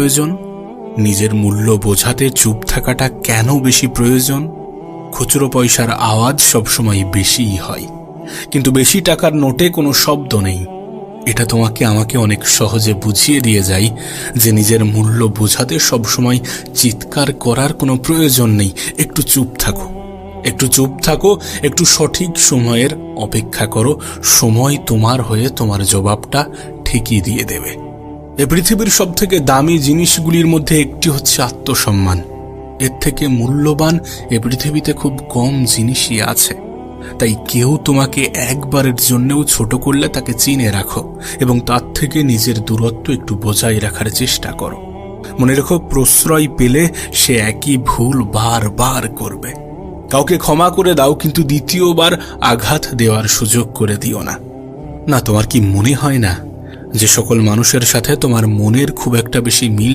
প্রয়োজন? নিজের মূল্য বোঝাতে চুপ থাকাটা কেন বেশি প্রয়োজন? খুচরো পয়সার আওয়াজ সবসময় বেশিই হয়, কিন্তু বেশি টাকার নোটে কোনো শব্দ নেই। এটা তোমাকে আমাকে অনেক সহজে বুঝিয়ে দিয়ে যায় যে নিজের মূল্য বোঝাতে সবসময় চিৎকার করার কোনো প্রয়োজন নেই। একটু চুপ থাকো, একটু চুপ থাকো, একটু সঠিক সময়ের অপেক্ষা করো। সময় তোমার হয়ে তোমার জবাবটা ঠিকই দিয়ে দেবে। এ পৃথিবীর সব থেকে দামি জিনিসগুলির মধ্যে একটি হচ্ছে আত্মসম্মান। এর থেকে মূল্যবান এ পৃথিবীতে খুব কম জিনিসই আছে। তাই কেউ তোমাকে একবারের জন্যও ছোট করলে তাকে চিনে রাখো এবং তার থেকে নিজের দূরত্ব একটু বজায় রাখার চেষ্টা করো। মনে রেখো, প্রশ্রয় পেলে সে একই ভুল বারবার করবে। কাউকে ক্ষমা করে দাও, কিন্তু দ্বিতীয়বার আঘাত দেওয়ার সুযোগ করে দিও না। না, তোমার কি মনে হয় না যে সকল মানুষের সাথে তোমার মনের খুব একটা বেশি মিল